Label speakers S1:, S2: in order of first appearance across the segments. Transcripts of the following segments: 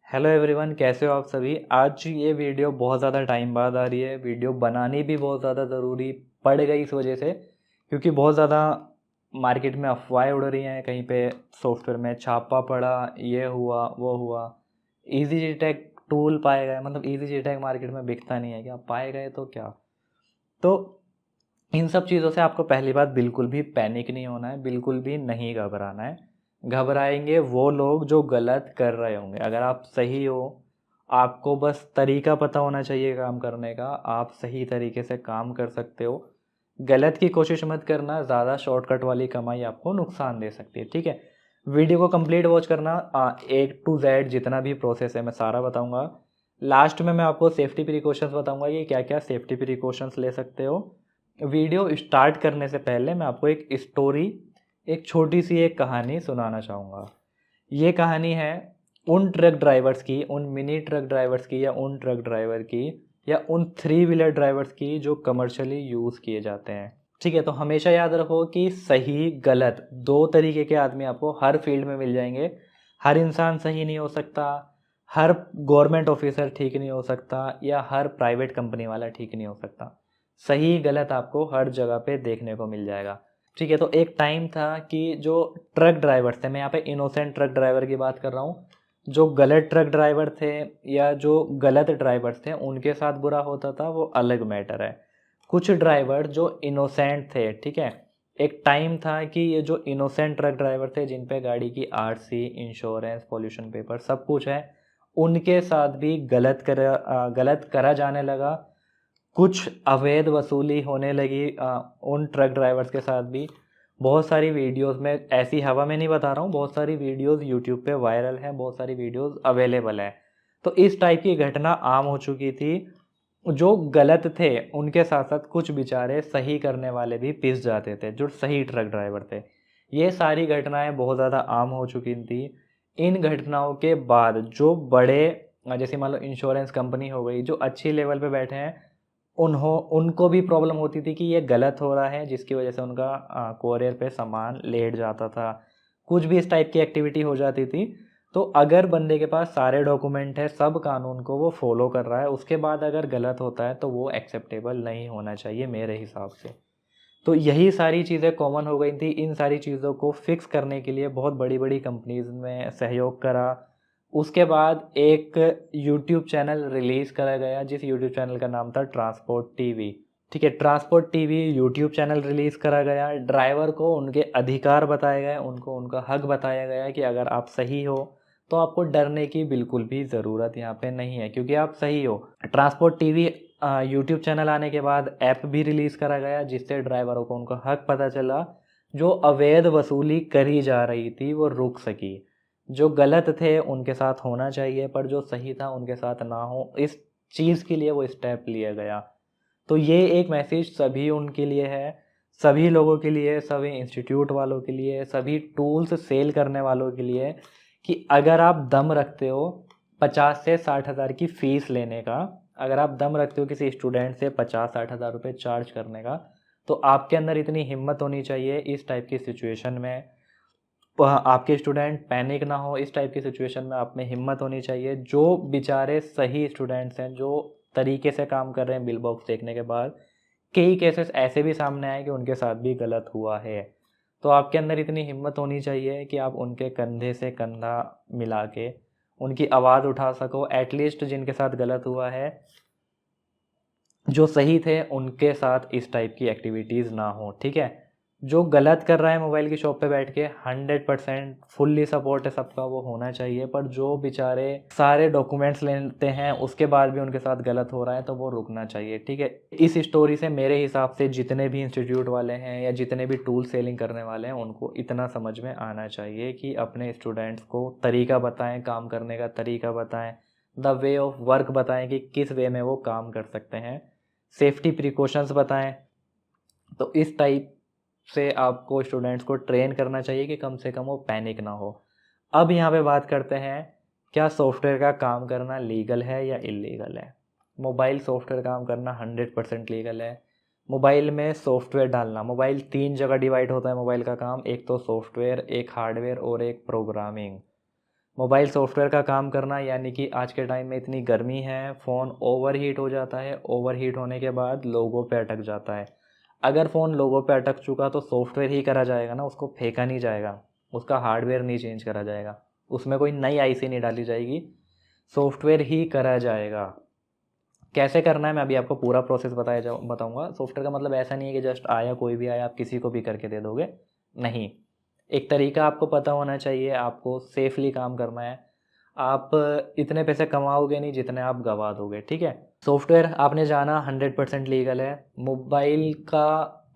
S1: Hello everyone, कैसे हो आप सभी। आज ये वीडियो बहुत ज़्यादा टाइम बाद आ रही है। वीडियो बनानी भी बहुत ज़्यादा ज़रूरी पड़ गई इस वजह से, क्योंकि बहुत ज़्यादा मार्केट में अफवाहें उड़ रही हैं। कहीं पे सॉफ्टवेयर में छापा पड़ा, ये हुआ वो हुआ। इजी जी टैग टूल पाए गए, मतलब इजी जी टैग मार्केट में बिकता नहीं है, क्या पाए गए तो क्या। तो इन सब चीज़ों से आपको पहली बात, बिल्कुल भी पैनिक नहीं होना है, बिल्कुल भी नहीं घबराना है। घबराएंगे वो लोग जो गलत कर रहे होंगे। अगर आप सही हो, आपको बस तरीका पता होना चाहिए काम करने का, आप सही तरीके से काम कर सकते हो। गलत की कोशिश मत करना, ज़्यादा शॉर्टकट वाली कमाई आपको नुकसान दे सकती है। ठीक है, वीडियो को कंप्लीट वॉच करना। A to Z जितना भी प्रोसेस है मैं सारा बताऊंगा। लास्ट में मैं आपको सेफ्टी प्रिकॉशंस बताऊंगा कि क्या क्या सेफ्टी प्रिकॉशंस ले सकते हो। वीडियो स्टार्ट करने से पहले मैं आपको एक स्टोरी, एक छोटी सी एक कहानी सुनाना चाहूँगा। ये कहानी है उन ट्रक ड्राइवर्स की, उन मिनी ट्रक ड्राइवर्स की, या उन ट्रक ड्राइवर की, या उन थ्री व्हीलर ड्राइवर्स की जो कमर्शियली यूज़ किए जाते हैं। ठीक है, तो हमेशा याद रखो कि सही गलत दो तरीके के आदमी आपको हर फील्ड में मिल जाएंगे। हर इंसान सही नहीं हो सकता, हर गवर्नमेंट ऑफिसर ठीक नहीं हो सकता, या हर प्राइवेट कंपनी वाला ठीक नहीं हो सकता। सही गलत आपको हर जगह पे देखने को मिल जाएगा। ठीक है, तो एक टाइम था कि जो ट्रक ड्राइवर्स थे, मैं यहाँ पे इनोसेंट ट्रक ड्राइवर की बात कर रहा हूँ। जो गलत ट्रक ड्राइवर थे या जो गलत ड्राइवर्स थे उनके साथ बुरा होता था, वो अलग मैटर है। कुछ ड्राइवर जो इनोसेंट थे, ठीक है, एक टाइम था कि ये जो इनोसेंट ट्रक ड्राइवर थे, जिन पे गाड़ी की आरसी, इंश्योरेंस, पोल्यूशन पेपर सब कुछ है, उनके साथ भी गलत करा जाने लगा। कुछ अवैध वसूली होने लगी उन ट्रक ड्राइवर्स के साथ भी। बहुत सारी वीडियोस में, ऐसी हवा में नहीं बता रहा हूँ, बहुत सारी वीडियोस यूट्यूब पे वायरल हैं, बहुत सारी वीडियोस अवेलेबल हैं। तो इस टाइप की घटना आम हो चुकी थी। जो गलत थे उनके साथ साथ कुछ बेचारे सही करने वाले भी पिस जाते थे, जो सही ट्रक ड्राइवर थे। ये सारी घटनाएं बहुत ज़्यादा आम हो चुकी थी। इन घटनाओं के बाद जो बड़े, जैसे मान लो इंश्योरेंस कंपनी हो गई, जो अच्छी लेवल पे बैठे हैं, उनको भी प्रॉब्लम होती थी कि ये गलत हो रहा है, जिसकी वजह से उनका कोरियर पे सामान लेट जाता था। कुछ भी इस टाइप की एक्टिविटी हो जाती थी। तो अगर बंदे के पास सारे डॉक्यूमेंट है, सब कानून को वो फॉलो कर रहा है, उसके बाद अगर गलत होता है तो वो एक्सेप्टेबल नहीं होना चाहिए मेरे हिसाब से। तो यही सारी चीज़ें कॉमन हो गई थी। इन सारी चीज़ों को फिक्स करने के लिए बहुत बड़ी बड़ी कंपनीज में सहयोग करा। उसके बाद एक यूट्यूब चैनल रिलीज़ करा गया, जिस यूट्यूब चैनल का नाम था ट्रांसपोर्ट टीवी। ठीक है, transport TV YouTube channel release करा गया। ड्राइवर को उनके अधिकार बताए गए, उनको उनका हक बताया गया कि अगर आप सही हो तो आपको डरने की बिल्कुल भी ज़रूरत यहाँ पे नहीं है, क्योंकि आप सही हो। ट्रांसपोर्ट टीवी यूट्यूब चैनल आने के बाद ऐप भी रिलीज़ करा गया, जिससे ड्राइवरों को उनका हक पता चला। जो अवैध वसूली करी जा रही थी वो रुक सकी। जो गलत थे उनके साथ होना चाहिए, पर जो सही था उनके साथ ना हो, इस चीज़ के लिए वो स्टेप लिया गया। तो ये एक मैसेज सभी उनके लिए है, सभी लोगों के लिए, सभी इंस्टीट्यूट वालों के लिए, सभी टूल्स सेल करने वालों के लिए, कि अगर आप दम रखते हो 50 से 60 हज़ार की फ़ीस लेने का, अगर आप दम रखते हो किसी स्टूडेंट से 50-60 हज़ार रुपये चार्ज करने का, तो आपके अंदर इतनी हिम्मत होनी चाहिए इस टाइप की सिचुएशन में। आपके स्टूडेंट पैनिक ना हो, इस टाइप की सिचुएशन में आप में हिम्मत होनी चाहिए। जो बेचारे सही स्टूडेंट्स हैं, जो तरीके से काम कर रहे हैं बिल बॉक्स देखने के बाद, कई केसेस ऐसे भी सामने आए कि उनके साथ भी गलत हुआ है। तो आपके अंदर इतनी हिम्मत होनी चाहिए कि आप उनके कंधे से कंधा मिला के उनकी आवाज़ उठा सको। एटलीस्ट जिनके साथ गलत हुआ है, जो सही थे उनके साथ इस टाइप की एक्टिविटीज़ ना हो। ठीक है, जो गलत कर रहा है मोबाइल की शॉप पे बैठ के, 100% फुल्ली सपोर्ट है सबका, वो होना चाहिए। पर जो बेचारे सारे डॉक्यूमेंट्स लेते हैं उसके बाद भी उनके साथ गलत हो रहा है, तो वो रुकना चाहिए। ठीक है, इस स्टोरी से मेरे हिसाब से जितने भी इंस्टीट्यूट वाले हैं या जितने भी टूल सेलिंग करने वाले हैं, उनको इतना समझ में आना चाहिए कि अपने स्टूडेंट्स को तरीका बताएं, काम करने का तरीका बताएं, द वे ऑफ वर्क बताएं कि किस वे में वो काम कर सकते हैं, सेफ्टी प्रिकॉशंस बताएं। तो इस टाइप से आपको स्टूडेंट्स को ट्रेन करना चाहिए कि कम से कम वो पैनिक ना हो। अब यहाँ पे बात करते हैं, क्या सॉफ्टवेयर का काम करना लीगल है या इलीगल है। मोबाइल सॉफ्टवेयर काम करना 100% लीगल है। मोबाइल में सॉफ्टवेयर डालना, मोबाइल 3 जगह डिवाइड होता है मोबाइल का काम, एक तो सॉफ्टवेयर, एक हार्डवेयर और एक प्रोग्रामिंग। मोबाइल सॉफ्टवेयर का काम करना यानी कि आज के टाइम में इतनी गर्मी है, फ़ोन ओवरहीट हो जाता है, ओवरहीट होने के बाद लोगों पे अटक जाता है। अगर फ़ोन लोगों पे अटक चुका तो सॉफ्टवेयर ही करा जाएगा ना, उसको फेंका नहीं जाएगा, उसका हार्डवेयर नहीं चेंज करा जाएगा, उसमें कोई नई आईसी नहीं डाली जाएगी, सॉफ्टवेयर ही करा जाएगा। कैसे करना है मैं अभी आपको पूरा प्रोसेस बताऊंगा। सॉफ्टवेयर का मतलब ऐसा नहीं है कि जस्ट आया कोई भी आया आप किसी को भी करके दे दोगे, नहीं। एक तरीका आपको पता होना चाहिए, आपको सेफली काम करना है। आप इतने पैसे कमाओगे नहीं जितने आप गवा दोगे, ठीक है। सॉफ्टवेयर आपने जाना 100% लीगल है। मोबाइल का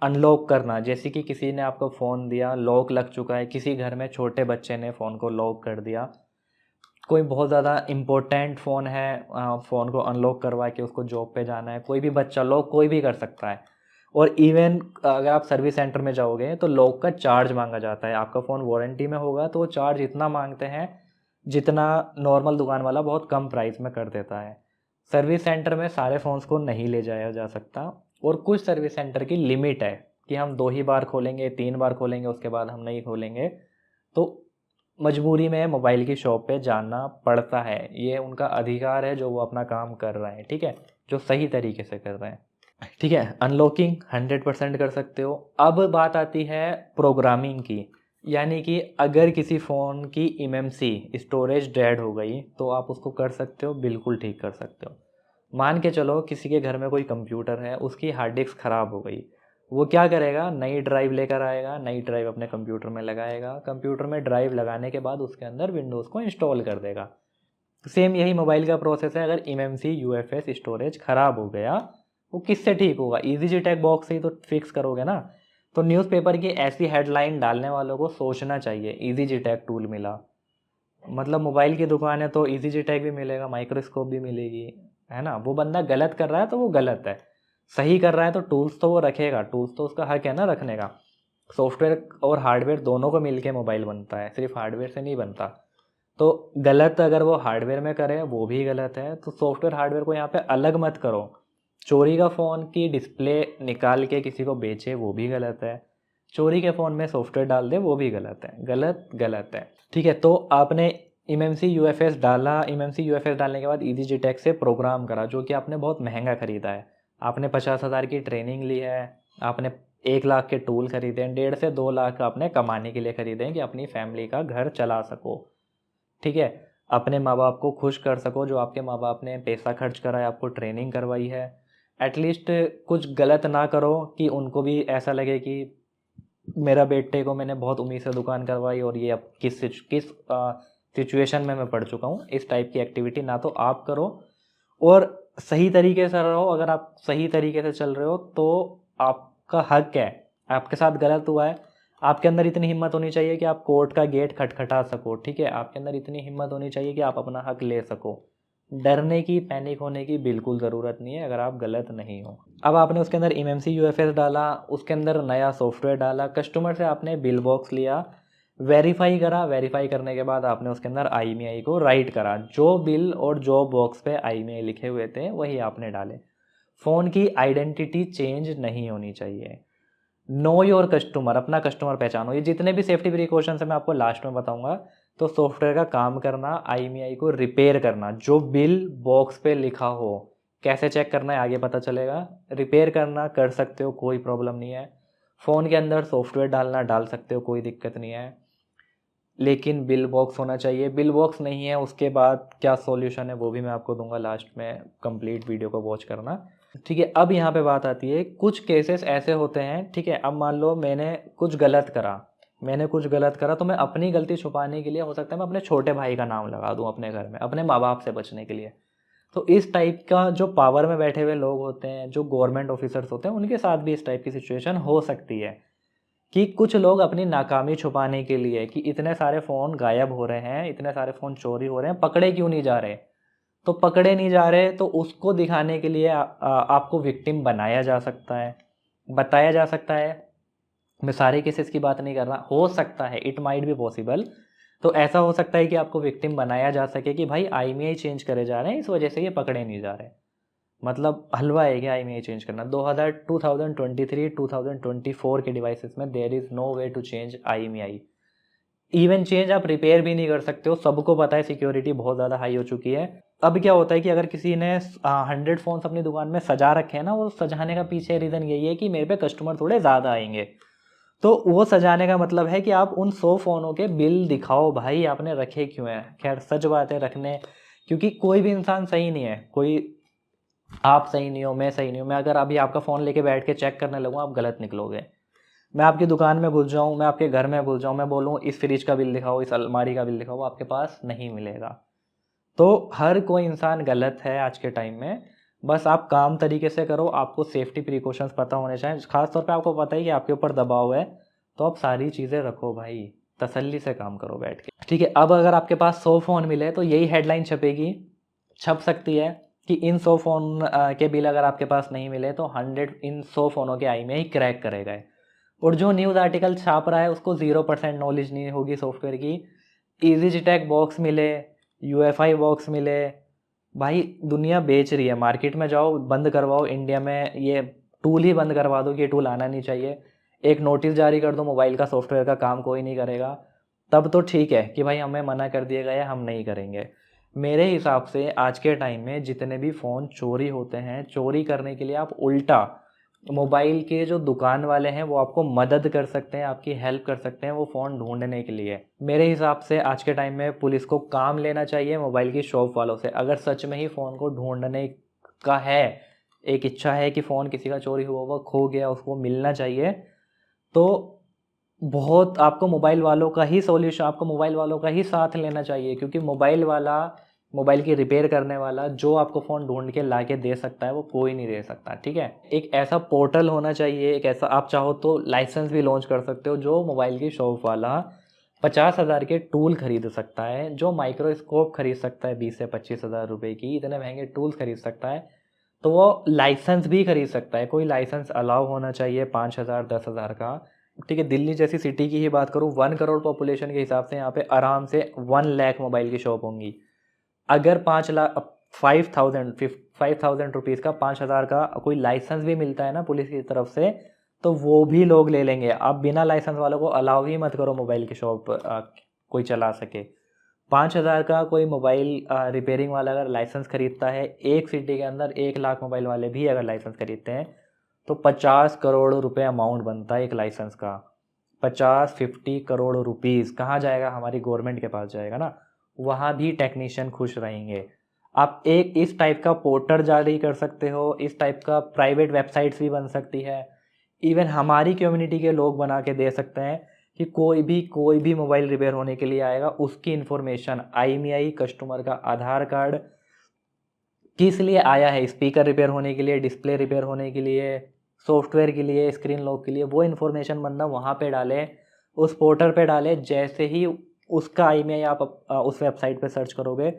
S1: अनलॉक करना, जैसे कि किसी ने आपको फ़ोन दिया, लॉक लग चुका है, किसी घर में छोटे बच्चे ने फ़ोन को लॉक कर दिया, कोई बहुत ज़्यादा इम्पोर्टेंट फ़ोन है, फ़ोन को अनलॉक करवा के उसको जॉब पे जाना है, कोई भी बच्चा लॉक कोई भी कर सकता है। और इवन अगर आप सर्विस सेंटर में जाओगे तो लॉक का चार्ज मांगा जाता है। आपका फ़ोन वारंटी में होगा तो वो चार्ज इतना मांगते हैं जितना नॉर्मल दुकान वाला बहुत कम प्राइस में कर देता है। सर्विस सेंटर में सारे फ़ोन्स को नहीं ले जाया जा सकता, और कुछ सर्विस सेंटर की लिमिट है कि हम 2 ही बार खोलेंगे, 3 बार खोलेंगे, उसके बाद हम नहीं खोलेंगे। तो मजबूरी में मोबाइल की शॉप पे जाना पड़ता है, ये उनका अधिकार है जो वो अपना काम कर रहे हैं, ठीक है, जो सही तरीके से कर रहे हैं, ठीक है। अनलॉकिंग 100% कर सकते हो। अब बात आती है प्रोग्रामिंग की, यानी कि अगर किसी फ़ोन की एमएमसी स्टोरेज डेड हो गई तो आप उसको कर सकते हो, बिल्कुल ठीक कर सकते हो। मान के चलो किसी के घर में कोई कंप्यूटर है, उसकी हार्ड डिस्क ख़राब हो गई, वो क्या करेगा, नई ड्राइव लेकर आएगा, नई ड्राइव अपने कंप्यूटर में लगाएगा, कंप्यूटर में ड्राइव लगाने के बाद उसके अंदर विंडोज़ को इंस्टॉल कर देगा। सेम यही मोबाइल का प्रोसेस है। अगर एमएमसी यूएफएस स्टोरेज ख़राब हो गया, वो किससे ठीक होगा, ईजी टैग बॉक्स से ही तो फिक्स करोगे ना। तो न्यूज़पेपर की ऐसी हेडलाइन डालने वालों को सोचना चाहिए, ईजी टैग टूल मिला, मतलब मोबाइल की दुकान है तो ईजी टैग भी मिलेगा, माइक्रोस्कोप भी मिलेगी, है ना। वो बंदा गलत कर रहा है तो वो गलत है, सही कर रहा है तो टूल्स तो वो रखेगा, टूल्स तो उसका हक है ना रखने का। सॉफ्टवेयर और हार्डवेयर दोनों को मिलके मोबाइल बनता है, सिर्फ हार्डवेयर से नहीं बनता। तो गलत अगर वो हार्डवेयर में करे वो भी गलत है, तो सॉफ्टवेयर हार्डवेयर को यहाँ पे अलग मत करो। चोरी का फ़ोन की डिस्प्ले निकाल के किसी को बेचे वो भी गलत है, चोरी के फ़ोन में सॉफ्टवेयर डाल दे वो भी गलत है, गलत गलत है, ठीक है। तो आपने एमएमसी यूएफएस डाला, एमएमसी यूएफएस डालने के बाद ईजी टैग से प्रोग्राम करा, जो कि आपने बहुत महंगा ख़रीदा है। आपने 50,000 की ट्रेनिंग ली है, आपने 1 लाख के टूल खरीदे हैं, 1.5 से 2 लाख आपने कमाने के लिए ख़रीदे हैं कि अपनी फैमिली का घर चला सको, ठीक है, अपने माँ बाप को खुश कर सको। जो आपके माँ बाप ने पैसा खर्च करा है, आपको ट्रेनिंग करवाई है, एटलीस्ट कुछ गलत ना करो कि उनको भी ऐसा लगे कि मेरा बेटे को मैंने बहुत उम्मीद से दुकान करवाई और ये अब किस सिचुएशन में मैं पड़ चुका हूँ। इस टाइप की एक्टिविटी ना तो आप करो, और सही तरीके से रहो। अगर आप सही तरीके से चल रहे हो तो आपका हक है, आपके साथ गलत हुआ है, आपके अंदर इतनी हिम्मत होनी चाहिए कि आप कोर्ट का गेट खटखटा सको, ठीक है, आपके अंदर इतनी हिम्मत होनी चाहिए कि आप अपना हक ले सको। डरने की, पैनिक होने की बिल्कुल ज़रूरत नहीं है अगर आप गलत नहीं हो। अब आपने उसके अंदर एमएमसी यूएफएस डाला, उसके अंदर नया सॉफ्टवेयर डाला, कस्टमर से आपने बिल बॉक्स लिया, वेरीफाई करा, वेरीफाई करने के बाद आपने उसके अंदर आईएमईआई को राइट करा, जो बिल और जो बॉक्स पे आईएमईआई लिखे हुए थे वही आपने डाले। फ़ोन की आइडेंटिटी चेंज नहीं होनी चाहिए। नो योर कस्टमर, अपना कस्टमर पहचानो। ये जितने भी सेफ्टी प्रिकॉशंस है मैं आपको लास्ट में बताऊंगा। तो सॉफ्टवेयर का काम करना, आईएमईआई को रिपेयर करना, जो बिल बॉक्स पे लिखा हो, कैसे चेक करना है आगे पता चलेगा। रिपेयर करना कर सकते हो, कोई प्रॉब्लम नहीं है। फ़ोन के अंदर सॉफ्टवेयर डालना डाल सकते हो, कोई दिक्कत नहीं है, लेकिन बिल बॉक्स होना चाहिए। बिल बॉक्स नहीं है उसके बाद क्या सॉल्यूशन है वो भी मैं आपको दूंगा लास्ट में, कंप्लीट वीडियो को वॉच करना, ठीक है। अब यहाँ पे बात आती है, कुछ केसेस ऐसे होते हैं, ठीक है, अब मान लो मैंने कुछ गलत करा, तो मैं अपनी गलती छुपाने के लिए हो सकता है मैं अपने छोटे भाई का नाम लगा दूं अपने घर में, अपने माँ बाप से बचने के लिए। तो इस टाइप का जो पावर में बैठे हुए लोग होते हैं, जो गवर्नमेंट ऑफिसर्स होते हैं, उनके साथ भी इस टाइप की सिचुएशन हो सकती है कि कुछ लोग अपनी नाकामी छुपाने के लिए कि इतने सारे फ़ोन गायब हो रहे हैं, इतने सारे फ़ोन चोरी हो रहे हैं, पकड़े क्यों नहीं जा रहे, तो पकड़े नहीं जा रहे तो उसको दिखाने के लिए आपको विक्टिम बनाया जा सकता है, बताया जा सकता है। मैं सारे केसेस की बात नहीं कर रहा, हो सकता है, इट माइट बी पॉसिबल। तो ऐसा हो सकता है कि आपको विक्टिम बनाया जा सके कि भाई आईएमईआई चेंज करे जा रहे हैं, इस वजह से ये पकड़े नहीं जा रहे। मतलब हलवा है क्या आईएमईआई चेंज करना। 2023 2024 के डिवाइसेस में there is no way to change IMEI. Even change आप रिपेयर भी नहीं कर सकते हो, सबको पता है सिक्योरिटी बहुत ज़्यादा हाई हो चुकी है। अब क्या होता है कि अगर किसी ने 100 फ़ोन्स अपनी दुकान में सजा रखे हैं ना, वो सजाने का पीछे रीज़न यही है कि मेरे पे कस्टमर थोड़े ज़्यादा आएंगे। तो वो सजाने का मतलब है कि आप उन 100 फ़ोनों के बिल दिखाओ, भाई आपने रखे क्यों हैं। खैर सच बात है रखने, क्योंकि कोई भी इंसान सही नहीं है, कोई आप सही नहीं हो, मैं सही नहीं हूँ। मैं अगर अभी आपका फ़ोन लेके बैठ के चेक करने लगूँ, आप गलत निकलोगे। मैं आपकी दुकान में घुस जाऊँ, मैं आपके घर में घुस जाऊँ, मैं बोलूँ इस फ्रिज का बिल दिखाओ, इस अलमारी का बिल दिखाओ, वो आपके पास नहीं मिलेगा। तो हर कोई इंसान गलत है आज के टाइम में। बस आप काम तरीके से करो, आपको सेफ्टी प्रिकॉशंस पता होने चाहिए। ख़ास तौर पे आपको पता है कि आपके ऊपर दबाव है, तो आप सारी चीज़ें रखो भाई, तसल्ली से काम करो बैठ के। ठीक है, अब अगर आपके पास 100 फ़ोन मिले तो यही हेडलाइन छपेगी, छप सकती है कि इन 100 फ़ोन के बिल अगर आपके पास नहीं मिले तो 100 इन 100 फ़ोनों के आई में ही क्रैक करेगा। और जो न्यूज़ आर्टिकल छाप रहा है उसको 0% नॉलेज नहीं होगी सॉफ्टवेयर की। ईज़ीटेक बॉक्स मिले, यूएफआई बॉक्स मिले, भाई दुनिया बेच रही है। मार्केट में जाओ, बंद करवाओ इंडिया में ये टूल ही बंद करवा दो कि ये टूल आना नहीं चाहिए। एक नोटिस जारी कर दो, मोबाइल का सॉफ्टवेयर का काम कोई नहीं करेगा, तब तो ठीक है कि भाई हमें मना कर दिया गया है, हम नहीं करेंगे। मेरे हिसाब से आज के टाइम में जितने भी फ़ोन चोरी होते हैं, चोरी करने के लिए आप उल्टा मोबाइल के जो दुकान वाले हैं वो आपको मदद कर सकते हैं, आपकी हेल्प कर सकते हैं वो फ़ोन ढूंढने के लिए। मेरे हिसाब से आज के टाइम में पुलिस को काम लेना चाहिए मोबाइल की शॉप वालों से। अगर सच में ही फ़ोन को ढूंढने का है, एक इच्छा है कि फ़ोन किसी का चोरी हुआ हुआ खो गया, उसको मिलना चाहिए, तो बहुत आपको मोबाइल वालों का ही सॉल्यूशन, आपको मोबाइल वालों का ही साथ लेना चाहिए। क्योंकि मोबाइल वाला, मोबाइल की रिपेयर करने वाला जो आपको फ़ोन ढूंढ के ला के दे सकता है वो कोई नहीं दे सकता। ठीक है, एक ऐसा पोर्टल होना चाहिए, एक ऐसा, आप चाहो तो लाइसेंस भी लॉन्च कर सकते हो, जो मोबाइल की शॉप वाला 50,000 के टूल खरीद सकता है, जो माइक्रोस्कोप खरीद सकता है 20 से 25,000 रुपये की, इतने महंगे टूल्स खरीद सकता है, तो वो लाइसेंस भी खरीद सकता है। कोई लाइसेंस अलाउ होना चाहिए 5,000 10,000 का। ठीक है, दिल्ली जैसी सिटी की ही बात करूँ, 1 करोड़ पॉपुलेशन के हिसाब से यहाँ पे आराम से 1 लाख मोबाइल की शॉप होंगी। अगर 5,000 रुपीज़ का 5,000 का कोई लाइसेंस भी मिलता है ना पुलिस की तरफ से, तो वो भी लोग ले लेंगे। आप बिना लाइसेंस वालों को अलाउ ही मत करो मोबाइल की शॉप कोई चला सके। 5,000 का कोई मोबाइल रिपेयरिंग वाला अगर लाइसेंस खरीदता है, एक सिटी के अंदर 1 लाख मोबाइल वाले भी अगर लाइसेंस खरीदते हैं, तो 50 करोड़ रुपए अमाउंट बनता है एक लाइसेंस का। 50 करोड़ रुपीज़ कहाँ जाएगा, हमारी गवर्नमेंट के पास जाएगा ना, वहाँ भी टेक्नीशियन खुश रहेंगे। आप एक इस टाइप का पोर्टल जारी कर सकते हो, इस टाइप का प्राइवेट वेबसाइट्स भी बन सकती है। इवन हमारी कम्युनिटी के लोग बना के दे सकते हैं कि कोई भी मोबाइल रिपेयर होने के लिए आएगा, उसकी इन्फॉर्मेशन, IMEI कस्टमर का आधार कार्ड किस लिए आया है, स्पीकर रिपेयर होने के लिए, डिस्प्ले रिपेयर होने के लिए, सॉफ्टवेयर के लिए, स्क्रीन लॉक के लिए, वो इन्फॉर्मेशन बंदा वहाँ पे डाले, उस पोर्टल पे डाले। जैसे ही उसका IMEI आप उस वेबसाइट पे सर्च करोगे,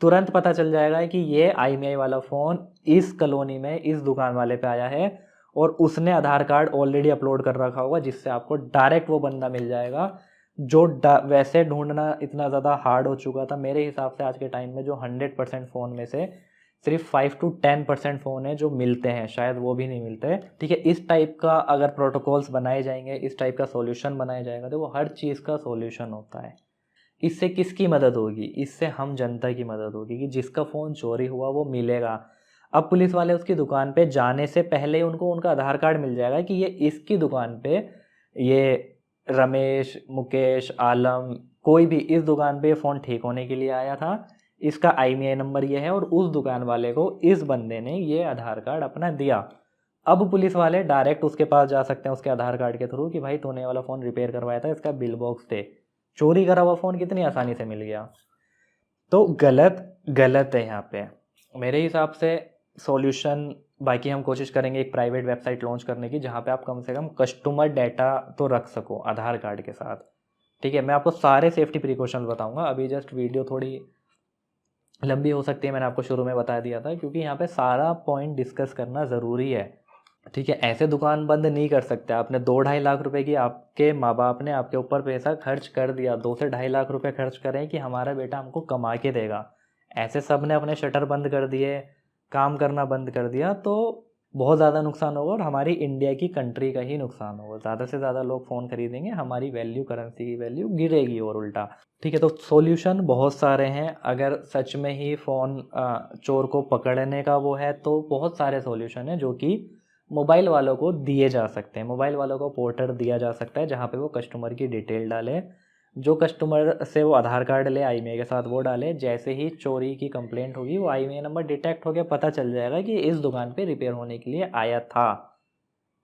S1: तुरंत पता चल जाएगा कि ये IMEI वाला फ़ोन इस कॉलोनी में इस दुकान वाले पे आया है, और उसने आधार कार्ड ऑलरेडी अपलोड कर रखा होगा, जिससे आपको डायरेक्ट वो बंदा मिल जाएगा। जो वैसे ढूंढना इतना ज़्यादा हार्ड हो चुका था, मेरे हिसाब से आज के टाइम में जो 100% फ़ोन में से सिर्फ 5 to 10% फ़ोन है जो मिलते हैं, शायद वो भी नहीं मिलते। ठीक है, इस टाइप का अगर प्रोटोकॉल्स बनाए जाएंगे, इस टाइप का सॉल्यूशन बनाया जाएगा, तो वो हर चीज़ का सॉल्यूशन होता है। इससे किसकी मदद होगी? इससे हम जनता की मदद होगी कि जिसका फ़ोन चोरी हुआ वो मिलेगा। अब पुलिस वाले उसकी दुकान पे जाने से पहले ही उनको उनका आधार कार्ड मिल जाएगा कि ये इसकी दुकान पे, ये रमेश, मुकेश, आलम, कोई भी इस दुकान पे फ़ोन ठीक होने के लिए आया था, इसका IMEI नंबर ये है, और उस दुकान वाले को इस बंदे ने ये आधार कार्ड अपना दिया। अब पुलिस वाले डायरेक्ट उसके पास जा सकते हैं उसके आधार कार्ड के थ्रू कि भाई तूने वाला फ़ोन रिपेयर करवाया था, इसका बिल बॉक्स दे। चोरी करा हुआ फ़ोन कितनी आसानी से मिल गया। तो गलत है यहाँ पे मेरे हिसाब से सॉल्यूशन। बाकी हम कोशिश करेंगे एक प्राइवेट वेबसाइट लॉन्च करने की, जहाँ पे आप कम से कम कस्टमर डाटा तो रख सको आधार कार्ड के साथ। ठीक है, मैं आपको सारे सेफ्टी प्रिकॉशंस बताऊंगा। अभी जस्ट वीडियो थोड़ी लंबी हो सकती है, मैंने आपको शुरू में बता दिया था, क्योंकि यहाँ पे सारा पॉइंट डिस्कस करना ज़रूरी है। ठीक है, ऐसे दुकान बंद नहीं कर सकते। आपने 2-2.5 लाख रुपए की, आपके माँ बाप ने आपके ऊपर पैसा खर्च कर दिया, 2 से 2.5 लाख रुपए खर्च करें कि हमारा बेटा हमको कमा के देगा, ऐसे सब ने अपने शटर बंद कर दिए, काम करना बंद कर दिया, तो बहुत ज़्यादा नुकसान होगा और हमारी इंडिया की कंट्री का ही नुकसान होगा। ज़्यादा से ज़्यादा लोग फ़ोन खरीदेंगे, हमारी वैल्यू, करेंसी की वैल्यू गिरेगी और उल्टा। ठीक है, तो सॉल्यूशन बहुत सारे हैं। अगर सच में ही फ़ोन चोर को पकड़ने का वो है तो बहुत सारे सॉल्यूशन हैं जो कि मोबाइल वालों को दिए जा सकते हैं। मोबाइल वालों को पोर्टर दिया जा सकता है जहाँ पे वो कस्टमर की डिटेल डाले, जो कस्टमर से वो आधार कार्ड ले आईएमईआई के साथ वो डाले। जैसे ही चोरी की कंप्लेंट होगी वो आईएमईआई नंबर डिटेक्ट हो गया, पता चल जाएगा कि इस दुकान पे रिपेयर होने के लिए आया था।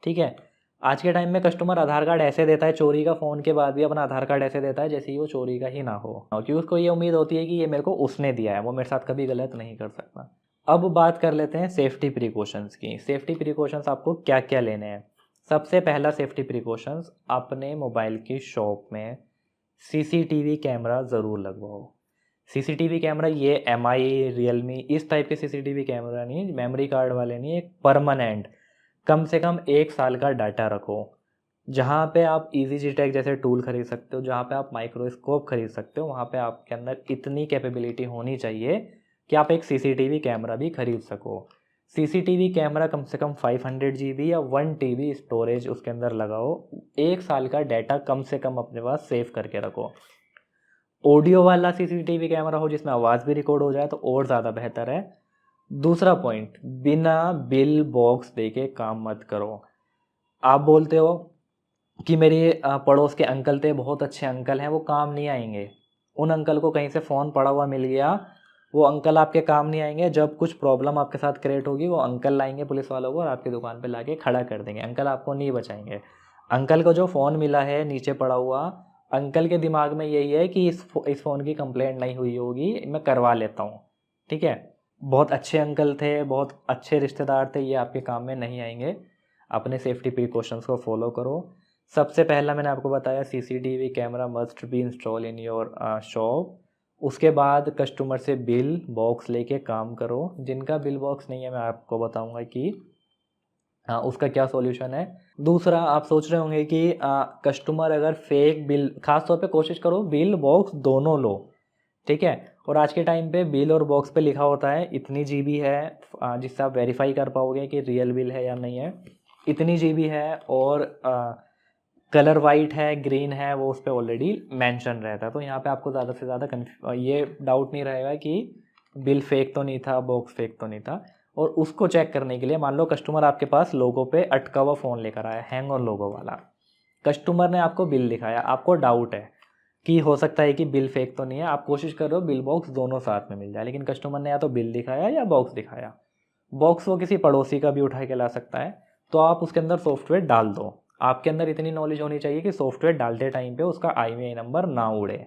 S1: ठीक है, आज के टाइम में कस्टमर आधार कार्ड ऐसे देता है चोरी का, फ़ोन के बाद भी अपना आधार कार्ड ऐसे देता है जैसे ही वो चोरी का ही ना हो, क्योंकि उसको ये उम्मीद होती है कि ये मेरे को उसने दिया है, वो मेरे साथ कभी गलत नहीं कर सकता। अब बात कर लेते हैं सेफ्टी प्रिकॉशंस की। सेफ्टी प्रिकॉशंस आपको क्या क्या लेने हैं। सबसे पहला सेफ्टी प्रिकॉशंस, अपने मोबाइल की शॉप में सीसीटीवी कैमरा ज़रूर लगवाओ। सीसीटीवी कैमरा ये एमआई, रियलमी इस टाइप के सीसीटीवी कैमरा नहीं, मेमोरी कार्ड वाले नहीं, एक परमानेंट कम से कम 1 साल का डाटा रखो। जहाँ पे आप EasyJet जैसे टूल खरीद सकते हो, जहाँ पे आप माइक्रोस्कोप खरीद सकते हो, वहाँ पे आपके अंदर इतनी कैपेबिलिटी होनी चाहिए कि आप एक सीसीटीवी कैमरा भी खरीद सको। सीसीटीवी कैमरा कम से कम 500 GB या 1 TB स्टोरेज उसके अंदर लगाओ। 1 साल का डाटा कम से कम अपने पास सेव करके रखो। ऑडियो वाला सीसीटीवी कैमरा हो जिसमें आवाज़ भी रिकॉर्ड हो जाए तो और ज़्यादा बेहतर है। दूसरा पॉइंट, बिना बिल बॉक्स देके काम मत करो। आप बोलते हो कि मेरे पड़ोस के अंकल थे, बहुत अच्छे अंकल हैं, वो काम नहीं आएंगे। उन अंकल को कहीं से फ़ोन पड़ा हुआ मिल गया, वो अंकल आपके काम नहीं आएंगे। जब कुछ प्रॉब्लम आपके साथ क्रिएट होगी वो अंकल लाएंगे पुलिस वालों को और आपकी दुकान पे लाके खड़ा कर देंगे। अंकल आपको नहीं बचाएंगे। अंकल को जो फ़ोन मिला है नीचे पड़ा हुआ, अंकल के दिमाग में यही है कि इस फ़ोन की कंप्लेंट नहीं हुई होगी, मैं करवा लेता हूँ। ठीक है, बहुत अच्छे अंकल थे, बहुत अच्छे रिश्तेदार थे, ये आपके काम में नहीं आएंगे। अपने सेफ्टी प्रिकॉशंस को फॉलो करो। सबसे पहला मैंने आपको बताया CCTV camera must be install in your shop. उसके बाद कस्टमर से बिल बॉक्स लेके काम करो। जिनका बिल बॉक्स नहीं है मैं आपको बताऊंगा कि उसका क्या सॉल्यूशन है। दूसरा, आप सोच रहे होंगे कि कस्टमर अगर फेक बिल, खास तौर पे कोशिश करो बिल बॉक्स दोनों लो। ठीक है, और आज के टाइम पे बिल और बॉक्स पे लिखा होता है इतनी जीबी है, जिससे आप वेरीफाई कर पाओगे कि रियल बिल है या नहीं है। इतनी जीबी है और कलर वाइट है, ग्रीन है, वो उस पर ऑलरेडी मेंशन रहता है। तो यहाँ पे आपको ज़्यादा से ज़्यादा ये डाउट नहीं रहेगा कि बिल फेक तो नहीं था, बॉक्स फेक तो नहीं था। और उसको चेक करने के लिए मान लो कस्टमर आपके पास लोगो पे अटका हुआ फ़ोन लेकर आया, हैंग और लोगो वाला। कस्टमर ने आपको बिल दिखाया, आपको डाउट है कि हो सकता है कि बिल फेक तो नहीं है, आप कोशिश कर रहे हो बिल बॉक्स दोनों साथ में मिल जाए, लेकिन कस्टमर ने या तो बिल दिखाया या बॉक्स दिखाया। बॉक्स वो किसी पड़ोसी का भी उठा के ला सकता है, तो आप उसके अंदर सॉफ्टवेयर डाल दो। आपके अंदर इतनी नॉलेज होनी चाहिए कि सॉफ्टवेयर डालते टाइम पे उसका आईएमईआई नंबर ना उड़े।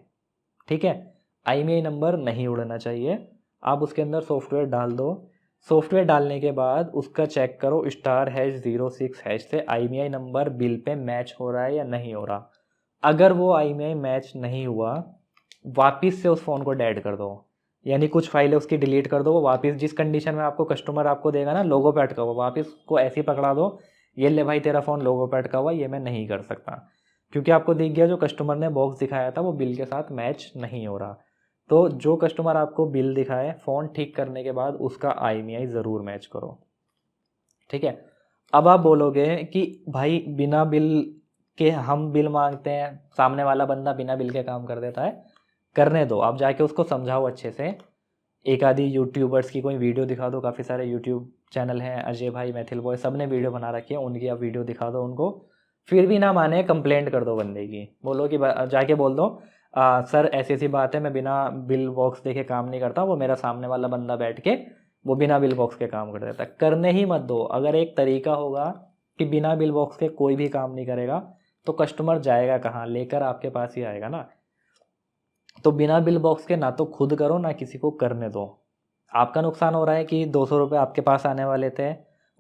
S1: ठीक है, आईएमईआई नंबर नहीं उड़ना चाहिए। आप उसके अंदर सॉफ्टवेयर डाल दो। सॉफ्टवेयर डालने के बाद उसका चेक करो *#06# से IMEI number bill pay match हो रहा है या नहीं हो रहा। अगर वो आईएमईआई मैच नहीं हुआ, वापस से उस फ़ोन को डेड कर दो, यानी कुछ फाइलें उसकी डिलीट कर दो। वो वापस जिस कंडीशन में आपको कस्टमर आपको देगा ना लोगो पे अटका हुआ, वापस को ऐसे ही पकड़ा दो, ये ले भाई तेरा फ़ोन लोगो पे अटका हुआ, ये मैं नहीं कर सकता, क्योंकि आपको दिख गया जो कस्टमर ने बॉक्स दिखाया था वो बिल के साथ मैच नहीं हो रहा। तो जो कस्टमर आपको बिल दिखाए फ़ोन ठीक करने के बाद उसका आईएमईआई ज़रूर मैच करो। ठीक है, अब आप बोलोगे कि भाई बिना बिल के हम बिल मांगते हैं, सामने वाला बंदा बिना बिल के काम कर देता है। करने दो, आप जाके उसको समझाओ अच्छे से। एक आधी यूट्यूबर्स की कोई वीडियो दिखा दो, काफ़ी सारे यूट्यूब चैनल हैं, अजय भाई, मैथिल बॉय, सब ने वीडियो बना रखी है, उनकी आप वीडियो दिखा दो उनको। फिर भी ना माने, कंप्लेंट कर दो बंदे की। बोलो कि जाके बोल दो सर ऐसी ऐसी बात है, मैं बिना बिल बॉक्स देखे काम नहीं करता, वो मेरा सामने वाला बंदा बैठ के वो बिना बिल बॉक्स के काम कर देता है। करने ही मत दो। अगर एक तरीका होगा कि बिना बिल बॉक्स के कोई भी काम नहीं करेगा तो कस्टमर जाएगा कहाँ, लेकर आपके पास ही आएगा ना। तो बिना बिल बॉक्स के ना तो खुद करो ना किसी को करने दो। आपका नुकसान हो रहा है कि 200 रुपये आपके पास आने वाले थे,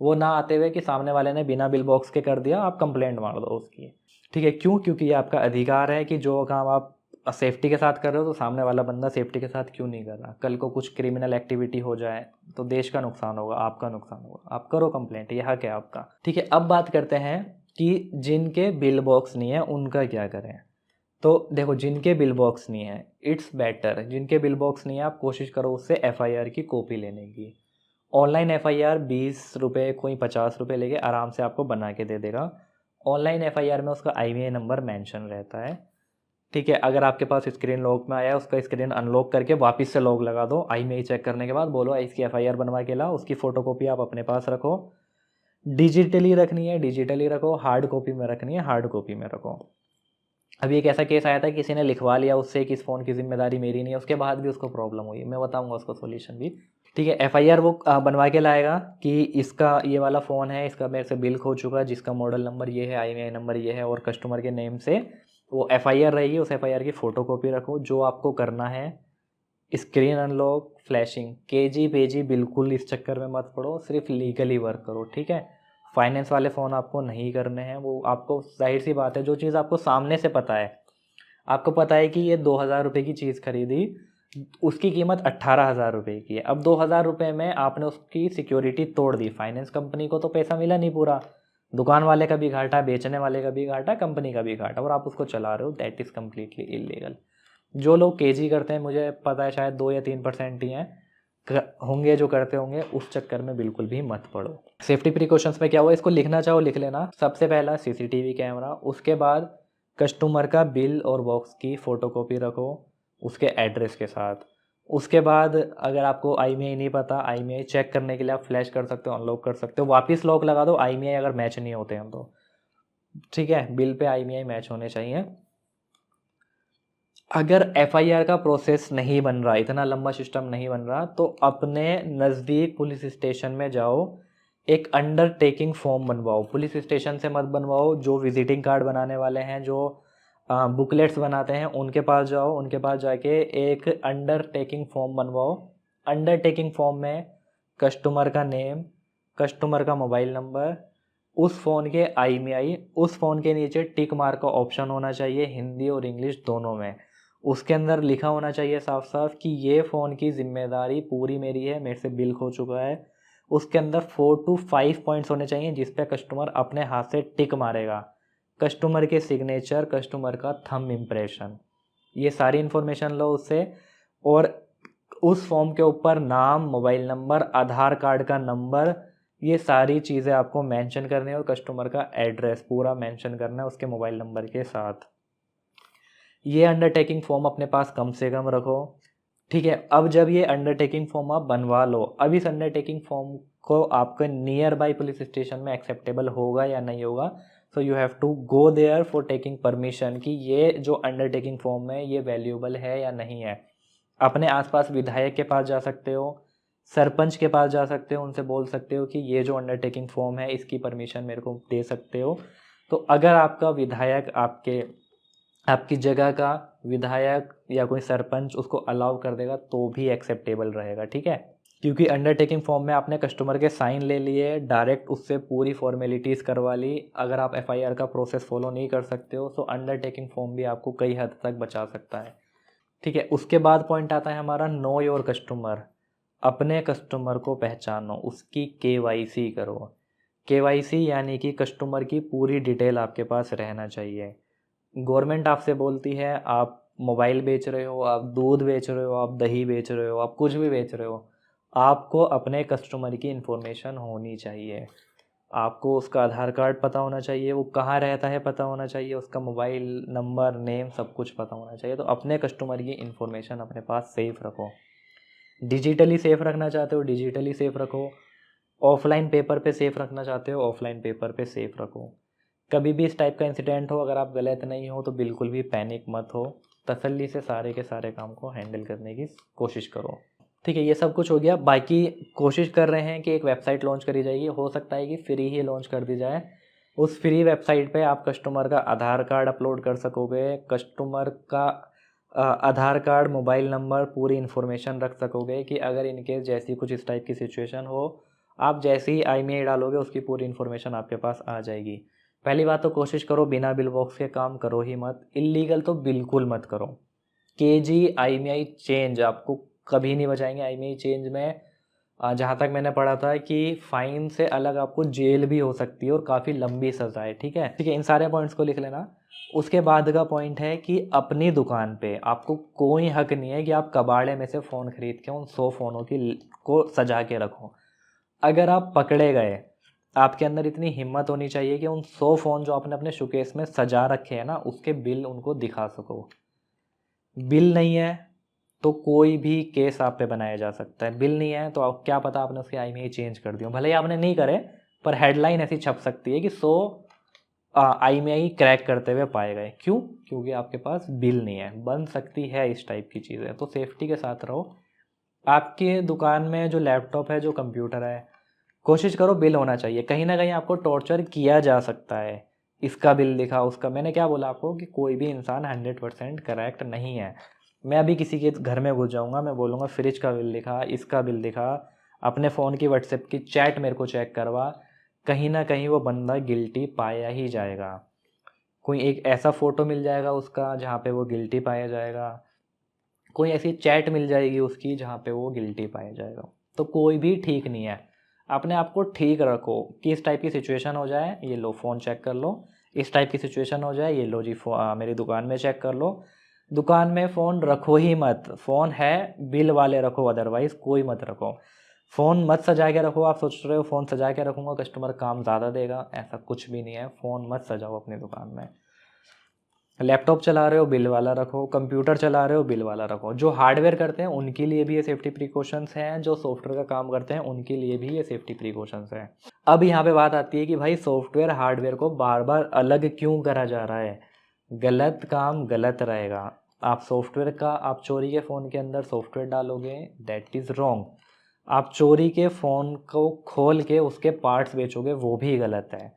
S1: वो ना आते हुए कि सामने वाले ने बिना बिल बॉक्स के कर दिया, आप कंप्लेंट मार दो उसकी। ठीक है, क्यों? क्योंकि ये आपका अधिकार है कि जो काम आप सेफ्टी के साथ कर रहे हो तो सामने वाला बंदा सेफ्टी के साथ क्यों नहीं कर रहा। कल को कुछ क्रिमिनल एक्टिविटी हो जाए तो देश का नुकसान होगा, आपका नुकसान होगा। आप करो कंप्लेंट, ये हक है आपका। ठीक है, अब बात करते हैं कि जिनके बिल बॉक्स नहीं है उनका क्या करें। तो देखो, जिनके बिल बॉक्स नहीं है, इट्स बेटर, जिनके बिल बॉक्स नहीं है आप कोशिश करो उससे एफआईआर की कॉपी लेने की। ऑनलाइन एफआईआर 20 रुपये, कोई 50 रुपये लेके आराम से आपको बना के दे देगा। ऑनलाइन एफआईआर में उसका आईएमईआई नंबर मेंशन रहता है, ठीक है। अगर आपके पास स्क्रीन लॉक में आया है, उसका स्क्रीन अनलॉक करके वापस से लॉक लगा दो। आईएमईआई चेक करने के बाद बोलो इसकी एफआईआर बनवा के लाओ, उसकी फ़ोटोकॉपी आप अपने पास रखो। डिजिटली रखनी है डिजिटली रखो, हार्ड कॉपी में रखनी है हार्ड कॉपी में रखो। अभी एक ऐसा केस आया था, किसी ने लिखवा लिया उससे कि इस फ़ोन की जिम्मेदारी मेरी नहीं है, उसके बाद भी उसको प्रॉब्लम हुई। मैं बताऊंगा उसका सॉल्यूशन भी, ठीक है। एफआईआर वो बनवा के लाएगा कि इसका ये वाला फ़ोन है, इसका मेरे से बिल खो चुका है, जिसका मॉडल नंबर ये है, आईएमईआई नंबर ये है, और कस्टमर के नेम से वो एफआईआर रहेगी। उस एफआईआर की फ़ोटोकॉपी रखो। जो आपको करना है, स्क्रीन अनलॉक, फ्लैशिंग, केजी पेजी बिल्कुल इस चक्कर में मत पड़ो, सिर्फ लीगली वर्क करो, ठीक है। फाइनेंस वाले फ़ोन आपको नहीं करने हैं। वो आपको जाहिर सी बात है, जो चीज़ आपको सामने से पता है, आपको पता है कि ये 2000 रुपये की चीज़ खरीदी, उसकी कीमत 18,000 रुपये की है। अब 2000 रुपये में आपने उसकी सिक्योरिटी तोड़ दी, फाइनेंस कंपनी को तो पैसा मिला नहीं पूरा, दुकान वाले का भी घाटा, बेचने वाले का भी घाटा, कंपनी का भी घाटा, और आप उसको चला रहे हो। That is completely illegal. जो लोग केजी करते हैं, मुझे पता है शायद 2 या 3% ही हैं होंगे जो करते होंगे, उस चक्कर में बिल्कुल भी मत पड़ो। सेफ्टी प्रिकॉशंस में क्या हुआ, इसको लिखना चाहो लिख लेना। सबसे पहला सीसीटीवी कैमरा, उसके बाद कस्टमर का बिल और बॉक्स की फ़ोटोकॉपी रखो उसके एड्रेस के साथ। उसके बाद अगर आपको आईएमईआई नहीं पता, आईएमईआई चेक करने के लिए आप फ्लैश कर सकते हो, अनलॉक कर सकते हो, वापस लॉक लगा दो आईएमईआई अगर मैच नहीं होते हैं तो, ठीक है। बिल पे आईएमईआई मैच होने चाहिए। अगर एफआईआर का प्रोसेस नहीं बन रहा, इतना लंबा सिस्टम नहीं बन रहा, तो अपने नज़दीक पुलिस स्टेशन में जाओ, एक अंडरटेकिंग फॉर्म बनवाओ। पुलिस स्टेशन से मत बनवाओ, जो विजिटिंग कार्ड बनाने वाले हैं, जो बुकलेट्स बनाते हैं, उनके पास जाओ। उनके पास जाके एक अंडरटेकिंग फॉर्म बनवाओ। अंडरटेकिंग फॉर्म में कस्टमर का नेम, कस्टमर का मोबाइल नंबर, उस फ़ोन के आईएमईआई, उस फ़ोन के नीचे टिक मार्क का ऑप्शन होना चाहिए, हिंदी और इंग्लिश दोनों में। उसके अंदर लिखा होना चाहिए साफ साफ कि ये फ़ोन की ज़िम्मेदारी पूरी मेरी है, मेरे से बिल खो चुका है। उसके अंदर 4 to 5 पॉइंट्स होने चाहिए जिस पे कस्टमर अपने हाथ से टिक मारेगा। कस्टमर के सिग्नेचर, कस्टमर का थंब इम्प्रेशन, ये सारी इन्फॉर्मेशन लो उससे। और उस फॉर्म के ऊपर नाम, मोबाइल नंबर, आधार कार्ड का नंबर, ये सारी चीज़ें आपको मेंशन करनी है, और कस्टमर का एड्रेस पूरा मेंशन करना है उसके मोबाइल नंबर के साथ। ये अंडरटेकिंग फॉर्म अपने पास कम से कम रखो, ठीक है। अब जब ये अंडरटेकिंग फॉर्म आप बनवा लो, अब इस अंडरटेकिंग फॉर्म को आपके नियर बाई पुलिस स्टेशन में एक्सेप्टेबल होगा या नहीं होगा, so you have to go there for taking permission कि ये जो अंडरटेकिंग फॉर्म है ये वैल्यूएबल है या नहीं है। अपने आसपास विधायक के पास जा सकते हो, सरपंच के पास जा सकते हो, उनसे बोल सकते हो कि ये जो अंडरटेकिंग फॉर्म है इसकी परमिशन मेरे को दे सकते हो। तो अगर आपका विधायक, आपकी जगह का विधायक या कोई सरपंच उसको अलाउ कर देगा तो भी एक्सेप्टेबल रहेगा, ठीक है। क्योंकि अंडरटेकिंग फॉर्म में आपने कस्टमर के साइन ले लिए, डायरेक्ट उससे पूरी फॉर्मेलिटीज़ करवा ली। अगर आप एफआईआर का प्रोसेस फॉलो नहीं कर सकते हो तो अंडरटेकिंग फॉर्म भी आपको कई हद तक बचा सकता है, ठीक है। उसके बाद पॉइंट आता है हमारा नो योर कस्टमर। अपने कस्टमर को पहचानो, उसकी केवाईसी करो। केवाईसी यानी कि कस्टमर की पूरी डिटेल आपके पास रहना चाहिए। गवर्नमेंट आपसे बोलती है आप मोबाइल बेच रहे हो, आप दूध बेच रहे हो, आप दही बेच रहे हो, आप कुछ भी बेच रहे हो, आपको अपने कस्टमर की इन्फॉर्मेशन होनी चाहिए। आपको उसका आधार कार्ड पता होना चाहिए, वो कहाँ रहता है पता होना चाहिए, उसका मोबाइल नंबर, नेम, सब कुछ पता होना चाहिए। तो अपने कस्टमर की इन्फॉर्मेशन अपने पास सेफ रखो। डिजिटली सेफ रखना चाहते हो डिजिटली सेफ रखो, ऑफलाइन पेपर पे सेफ रखना चाहते हो ऑफलाइन पेपर पे सेफ रखो। कभी भी इस टाइप का इंसिडेंट हो, अगर आप गलत नहीं हो तो बिल्कुल भी पैनिक मत हो, तसल्ली से सारे के सारे काम को हैंडल करने की कोशिश करो, ठीक है। ये सब कुछ हो गया। बाकी कोशिश कर रहे हैं कि एक वेबसाइट लॉन्च करी जाएगी, हो सकता है कि फ्री ही लॉन्च कर दी जाए। उस फ्री वेबसाइट पे आप कस्टमर का आधार कार्ड अपलोड कर सकोगे, कस्टमर का आधार कार्ड, मोबाइल नंबर, पूरी इन्फॉर्मेशन रख सकोगे कि अगर इनकेस जैसी कुछ इस टाइप की सिचुएशन हो, आप जैसे ही आईएमईआई डालोगे उसकी पूरी इन्फॉर्मेशन आपके पास आ जाएगी। पहली बात तो कोशिश करो बिना बिल बॉक्स के काम करो ही मत, इलीगल तो बिल्कुल मत करो। केजी आईएमईआई चेंज आपको कभी नहीं बचाएंगे। आईएमईआई चेंज में जहाँ तक मैंने पढ़ा था कि फ़ाइन से अलग आपको जेल भी हो सकती है और काफ़ी लंबी सज़ा है, ठीक है, ठीक है। इन सारे पॉइंट्स को लिख लेना। उसके बाद का पॉइंट है कि अपनी दुकान पे आपको कोई हक नहीं है कि आप कबाड़े में से फ़ोन खरीद के उन 100 फ़ोनों की को सजा के रखो। अगर आप पकड़े गए, आपके अंदर इतनी हिम्मत होनी चाहिए कि उन 100 फ़ोन जो आपने अपने शोकेस में सजा रखे हैं ना, उसके बिल उनको दिखा सको। बिल नहीं है तो कोई भी केस आप पे बनाया जा सकता है। बिल नहीं है तो आप क्या पता आपने उसकी IMEI चेंज कर दी हो, भले ही आपने नहीं करे, पर हेडलाइन ऐसी छप सकती है कि 100 IMEI क्रैक करते हुए पाए गए। क्यों? क्योंकि आपके पास बिल नहीं है। बन सकती है इस टाइप की चीज़ें, तो सेफ्टी के साथ रहो। आपके दुकान में जो लैपटॉप है, जो कंप्यूटर है, कोशिश करो बिल होना चाहिए। कहीं ना कहीं आपको टॉर्चर किया जा सकता है, इसका बिल दिखा, उसका। मैंने क्या बोला आपको कि कोई भी इंसान 100% करेक्ट नहीं है। मैं अभी किसी के घर में घुस जाऊँगा, मैं बोलूँगा फ्रिज का बिल दिखा, इसका बिल दिखा, अपने फ़ोन की व्हाट्सएप की चैट मेरे को चेक करवा, कहीं ना कहीं वो बंदा गिल्टी पाया ही जाएगा। कोई एक ऐसा फ़ोटो मिल जाएगा उसका जहाँ पे वो गिल्टी पाया जाएगा, कोई ऐसी चैट मिल जाएगी उसकी जहाँ पे वो गिल्टी पाया जाएगा। तो कोई भी ठीक नहीं है। अपने आप को ठीक रखो कि इस टाइप की सिचुएशन हो जाए, ये लो फ़ोन चेक कर लो। इस टाइप की सिचुएशन हो जाए, ये लो जी मेरी दुकान में चेक कर लो। दुकान में फ़ोन रखो ही मत। फ़ोन है बिल वाले रखो, अदरवाइज़ कोई मत रखो। फ़ोन मत सजा के रखो। आप सोच रहे हो फ़ोन सजा के रखूँगा कस्टमर काम ज़्यादा देगा, ऐसा कुछ भी नहीं है। फ़ोन मत सजाओ अपनी दुकान में। लैपटॉप चला रहे हो बिल वाला रखो, कंप्यूटर चला रहे हो बिल वाला रखो। जो हार्डवेयर करते हैं उनके लिए भी ये सेफ्टी प्रिकॉशंस हैं, जो सॉफ्टवेयर का काम करते हैं उनके लिए भी ये सेफ्टी प्रिकॉशंस हैं। अब यहाँ पे बात आती है कि भाई सॉफ्टवेयर हार्डवेयर को बार बार अलग क्यों करा जा रहा है। गलत काम गलत रहेगा। आप सॉफ्टवेयर का, आप चोरी के फ़ोन के अंदर सॉफ्टवेयर डालोगे, दैट इज़ रॉन्ग। आप चोरी के फ़ोन को खोल के उसके पार्ट्स बेचोगे, वो भी गलत है।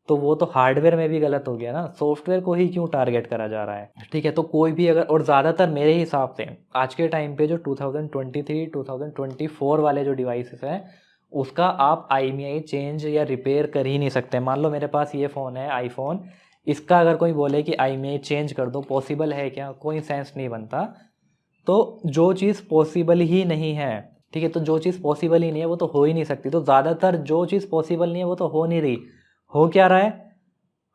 S1: तो वो तो हार्डवेयर में भी गलत हो गया ना, सॉफ्टवेयर को ही क्यों टारगेट करा जा रहा है। ठीक है, तो कोई भी अगर, और ज़्यादातर मेरे हिसाब से आज के टाइम पे जो 2023 2024 वाले जो डिवाइसेस हैं, उसका आप IMEI चेंज या रिपेयर कर ही नहीं सकते। मान लो मेरे पास ये फ़ोन है आईफोन, इसका अगर कोई बोले कि IMEI चेंज कर दो, पॉसिबल है क्या? कोई सेंस नहीं बनता। तो जो चीज़ पॉसिबल ही नहीं है, ठीक है, तो जो चीज़ पॉसिबल ही नहीं है वो तो हो ही नहीं सकती। तो ज़्यादातर जो चीज़ पॉसिबल नहीं है वो तो हो नहीं रही। हो क्या रहा है?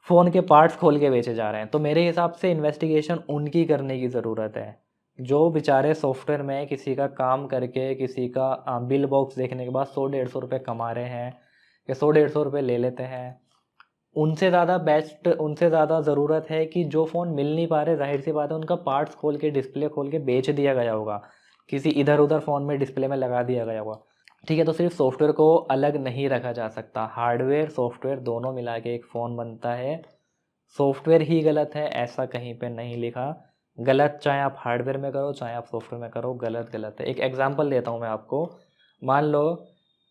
S1: फ़ोन के पार्ट्स खोल के बेचे जा रहे हैं। तो मेरे हिसाब से इन्वेस्टिगेशन उनकी करने की ज़रूरत है, जो बेचारे सॉफ्टवेयर में किसी का काम करके, किसी का बिल बॉक्स देखने के बाद 100-150 रुपये कमा रहे हैं, या 100-150 रुपये ले लेते हैं। उनसे ज़्यादा बेस्ट, उनसे ज़्यादा ज़रूरत है कि जो फ़ोन मिल नहीं पा रहे, ज़ाहिर सी बात है उनका पार्ट्स खोल के, डिस्प्ले खोल के बेच दिया गया होगा, किसी इधर उधर फ़ोन में डिस्प्ले में लगा दिया गया होगा। ठीक है, तो सिर्फ सॉफ्टवेयर को अलग नहीं रखा जा सकता। हार्डवेयर सॉफ्टवेयर दोनों मिला के एक फ़ोन बनता है। सॉफ्टवेयर ही गलत है ऐसा कहीं पे नहीं लिखा। गलत चाहे आप हार्डवेयर में करो, चाहे आप सॉफ्टवेयर में करो, गलत गलत है। एक एग्जांपल देता हूँ मैं आपको। मान लो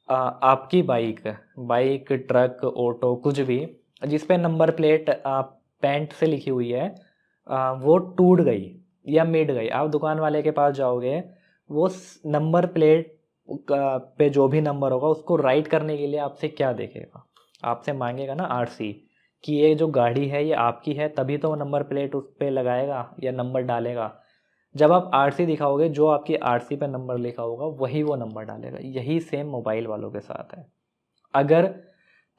S1: आपकी बाइक, ट्रक, ऑटो, कुछ भी जिस पे नंबर प्लेट पेंट से लिखी हुई है, वो टूट गई या मिट गई, आप दुकान वाले के पास जाओगे, वो नंबर प्लेट पे जो भी नंबर होगा उसको राइट करने के लिए आपसे क्या देखेगा? आपसे मांगेगा ना RC, कि ये जो गाड़ी है ये आपकी है, तभी तो वो नंबर प्लेट उस पर लगाएगा या नंबर डालेगा। जब आप RC दिखाओगे, जो आपकी RC पे नंबर लिखा होगा वही वो नंबर डालेगा। यही सेम मोबाइल वालों के साथ है। अगर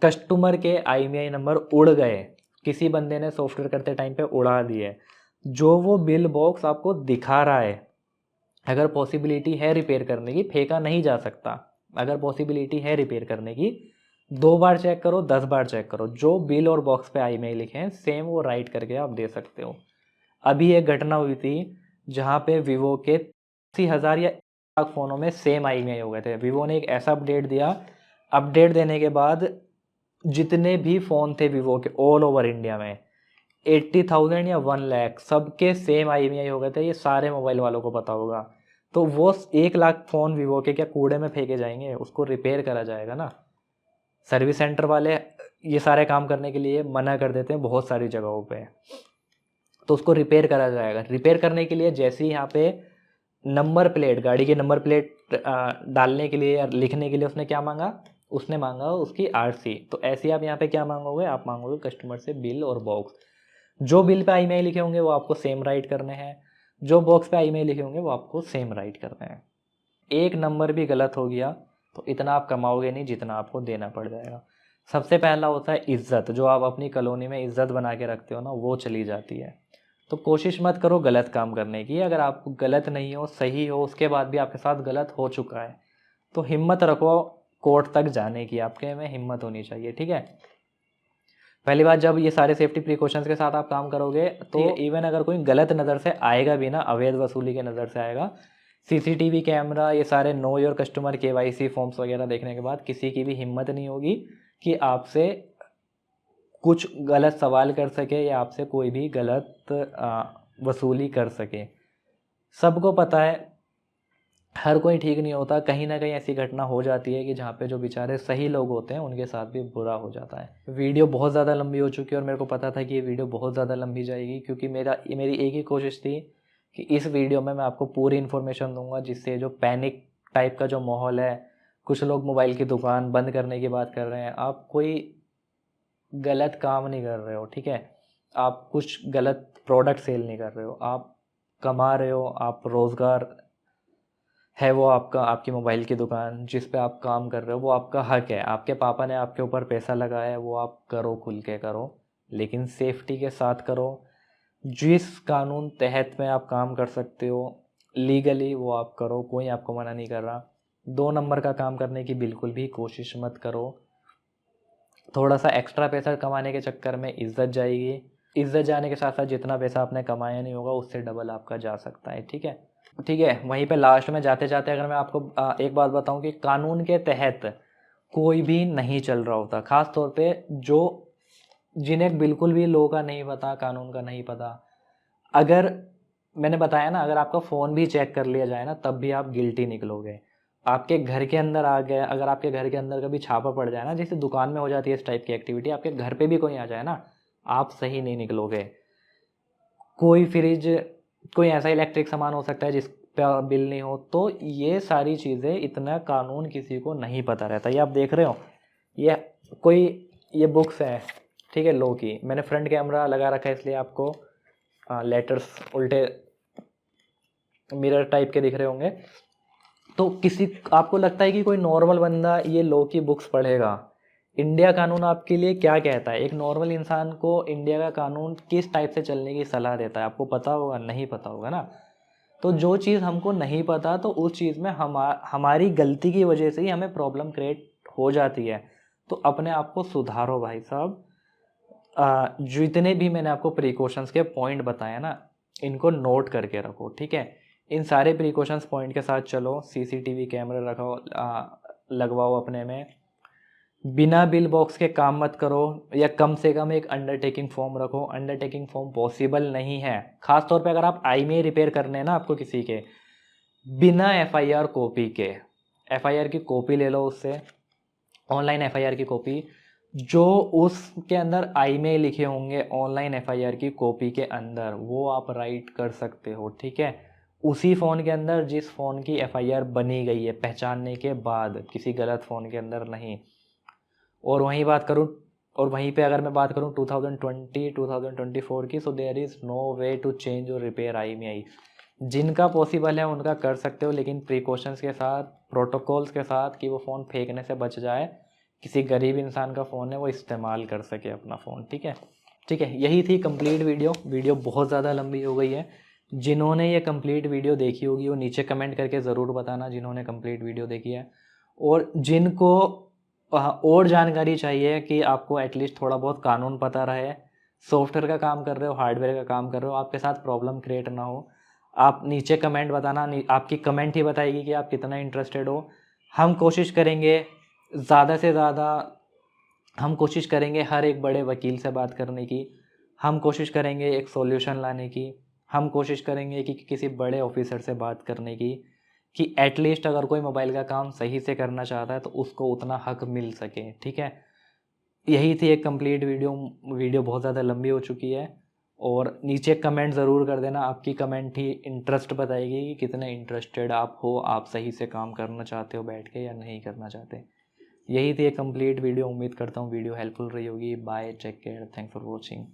S1: कस्टमर के IMEI नंबर उड़ गए, किसी बंदे ने सॉफ्टवेयर करते टाइम पे उड़ा दिए, जो वो बिल बॉक्स आपको दिखा रहा है, अगर पॉसिबिलिटी है रिपेयर करने की, फेंका नहीं जा सकता। अगर पॉसिबिलिटी है रिपेयर करने की, 2 बार चेक करो, 10 बार चेक करो, जो बिल और बॉक्स पे IMEI लिखे हैं सेम वो राइट करके आप दे सकते हो। अभी एक घटना हुई थी जहाँ पे वीवो के 80,000 या 1,00,000 फ़ोनों में सेम IMEI हो गए थे। वीवो ने एक ऐसा अपडेट दिया, अपडेट देने के बाद जितने भी फ़ोन थे वीवो के ऑल ओवर इंडिया में, 80,000 या 1,00,000 सबके सेम IMEI हो गए थे। ये सारे मोबाइल वालों को पता होगा। तो वो 1,00,000 फ़ोन वीवो के क्या कूड़े में फेंके जाएंगे? उसको रिपेयर करा जाएगा ना। सर्विस सेंटर वाले ये सारे काम करने के लिए मना कर देते हैं बहुत सारी जगहों पे, तो उसको रिपेयर करा जाएगा। रिपेयर करने के लिए जैसे ही यहाँ पे नंबर प्लेट, गाड़ी की नंबर प्लेट डालने के लिए या लिखने के लिए उसने क्या मांगा? उसने मांगा उसकी RC। तो ऐसे ही आप यहाँ पे क्या मांगोगे? आप मांगोगे कस्टमर से बिल और बॉक्स। जो बिल पे IMEI लिखे होंगे वो आपको सेम राइट करने हैं, जो बॉक्स पे IMEI लिखे होंगे वो आपको सेम राइट करने हैं। एक नंबर भी गलत हो गया तो इतना आप कमाओगे नहीं जितना आपको देना पड़ जाएगा। सबसे पहला होता है इज्जत, जो आप अपनी कॉलोनी में इज्जत बना के रखते हो ना, वो चली जाती है। तो कोशिश मत करो गलत काम करने की। अगर आप गलत नहीं हो, सही हो, उसके बाद भी आपके साथ गलत हो चुका है, तो हिम्मत रखो, कोर्ट तक जाने की आपके में हिम्मत होनी चाहिए, ठीक है। पहली बात, जब ये सारे सेफ्टी प्रिकॉशंस के साथ आप काम करोगे तो इवन अगर कोई गलत नज़र से आएगा भी ना, अवैध वसूली के नज़र से आएगा, सीसीटीवी कैमरा, ये सारे know your customer KYC forms वगैरह देखने के बाद किसी की भी हिम्मत नहीं होगी कि आपसे कुछ गलत सवाल कर सके या आपसे कोई भी गलत वसूली कर सके। सबको पता है हर कोई ठीक नहीं होता, कहीं ना कहीं ऐसी घटना हो जाती है कि जहाँ पे जो बेचारे सही लोग होते हैं उनके साथ भी बुरा हो जाता है। वीडियो बहुत ज़्यादा लंबी हो चुकी है और मेरे को पता था कि ये वीडियो बहुत ज़्यादा लंबी जाएगी, क्योंकि मेरी एक ही कोशिश थी कि इस वीडियो में मैं आपको पूरी इन्फॉर्मेशन दूंगा, जिससे जो पैनिक टाइप का जो माहौल है, कुछ लोग मोबाइल की दुकान बंद करने की बात कर रहे हैं, आप कोई गलत काम नहीं कर रहे हो, ठीक है। आप कुछ गलत प्रोडक्ट सेल नहीं कर रहे हो, आप कमा रहे हो, आप रोज़गार है वो आपका, आपकी मोबाइल की दुकान जिस पे आप काम कर रहे हो वो आपका हक है, आपके पापा ने आपके ऊपर पैसा लगाया है, वो आप करो, खुल के करो, लेकिन सेफ्टी के साथ करो। जिस कानून तहत में आप काम कर सकते हो लीगली वो आप करो, कोई आपको मना नहीं कर रहा। 2 नंबर का काम करने की बिल्कुल भी कोशिश मत करो। थोड़ा सा एक्स्ट्रा पैसा कमाने के चक्कर में इज्जत जाएगी, इज्जत जाने के साथ साथ जितना पैसा आपने कमाया नहीं होगा उससे डबल आपका जा सकता है, ठीक है। ठीक है, वहीं पे लास्ट में जाते जाते अगर मैं आपको एक बात बताऊं कि कानून के तहत कोई भी नहीं चल रहा होता, ख़ास तौर पे जो जिन्हें बिल्कुल भी लॉ का नहीं पता, कानून का नहीं पता। अगर मैंने बताया ना, अगर आपका फ़ोन भी चेक कर लिया जाए ना तब भी आप गिल्टी निकलोगे। आपके घर के अंदर आ गए, अगर आपके घर के अंदर कभी छापा पड़ जाए ना, जैसे दुकान में हो जाती है इस टाइप की एक्टिविटी, आपके घर पे भी कोई आ जाए ना, आप सही नहीं निकलोगे। कोई फ्रिज, कोई ऐसा इलेक्ट्रिक सामान हो सकता है जिस पे बिल नहीं हो, तो ये सारी चीज़ें, इतना कानून किसी को नहीं पता रहता। ये आप देख रहे हो, ये कोई ये बुक्स है, ठीक है, लो की, मैंने फ्रंट कैमरा लगा रखा है इसलिए आपको लेटर्स उल्टे मिरर टाइप के दिख रहे होंगे। तो किसी आपको लगता है कि कोई नॉर्मल बंदा ये लो की बुक्स पढ़ेगा? इंडिया कानून आपके लिए क्या कहता है? एक नॉर्मल इंसान को इंडिया का कानून किस टाइप से चलने की सलाह देता है? आपको पता होगा? नहीं पता होगा ना। तो जो चीज़ हमको नहीं पता तो उस चीज़ में हमारी गलती की वजह से ही हमें प्रॉब्लम क्रिएट हो जाती है। तो अपने आप को सुधारो भाई साहब। जितने भी मैंने आपको प्रिकॉशंस के पॉइंट बताए ना, इनको नोट करके रखो, ठीक है। इन सारे प्रिकॉशंस पॉइंट के साथ चलो। सीसीटीवी कैमरे रखो, लगवाओ अपने में। बिना बिल बॉक्स के काम मत करो, या कम से कम एक अंडरटेकिंग फॉर्म रखो। अंडरटेकिंग फॉर्म पॉसिबल नहीं है, खास तौर पे अगर आप IMEI रिपेयर करने हैं ना आपको किसी के, बिना FIR कॉपी के। FIR की कॉपी ले लो उससे, ऑनलाइन FIR की कॉपी, जो उसके अंदर IMEI लिखे होंगे ऑनलाइन FIR की कॉपी के अंदर, वो आप राइट कर सकते हो, ठीक है। उसी फ़ोन के अंदर जिस फ़ोन की FIR बनी गई है पहचानने के बाद, किसी गलत फ़ोन के अंदर नहीं। और वहीं पे अगर मैं बात करूँ 2020 2024 की, so there is no way to change और रिपेयर IMEI। जिनका पॉसिबल है उनका कर सकते हो, लेकिन प्रिकॉशंस के साथ, प्रोटोकॉल्स के साथ, कि वो फ़ोन फेंकने से बच जाए, किसी गरीब इंसान का फ़ोन है वो इस्तेमाल कर सके अपना फ़ोन, ठीक है। ठीक है, यही थी कंप्लीट वीडियो बहुत ज़्यादा लंबी हो गई है। जिन्होंने ये कंप्लीट वीडियो देखी होगी वो नीचे कमेंट करके ज़रूर बताना, जिन्होंने कंप्लीट वीडियो देखी है। और जिनको और जानकारी चाहिए कि आपको एटलीस्ट थोड़ा बहुत कानून पता रहे, सॉफ्टवेयर का काम कर रहे हो, हार्डवेयर का काम कर रहे हो, आपके साथ प्रॉब्लम क्रिएट ना हो, आप नीचे कमेंट बताना। आपकी कमेंट ही बताएगी कि आप कितना इंटरेस्टेड हो। हम कोशिश करेंगे ज़्यादा से ज़्यादा, हम कोशिश करेंगे हर एक बड़े वकील से बात करने की, हम कोशिश करेंगे एक सॉल्यूशन लाने की, हम कोशिश करेंगे कि किसी बड़े ऑफिसर से बात करने की, कि एटलीस्ट अगर कोई मोबाइल का काम सही से करना चाहता है तो उसको उतना हक मिल सके, ठीक है। यही थी एक कंप्लीट वीडियो बहुत ज़्यादा लंबी हो चुकी है। और नीचे कमेंट ज़रूर कर देना, आपकी कमेंट ही इंटरेस्ट बताएगी कि कितने इंटरेस्टेड आप हो, आप सही से काम करना चाहते हो बैठ के या नहीं करना चाहते। यही थी एक कंप्लीट वीडियो। उम्मीद करता हूँ वीडियो हेल्पफुल रही होगी। Bye, take care, thanks for watching.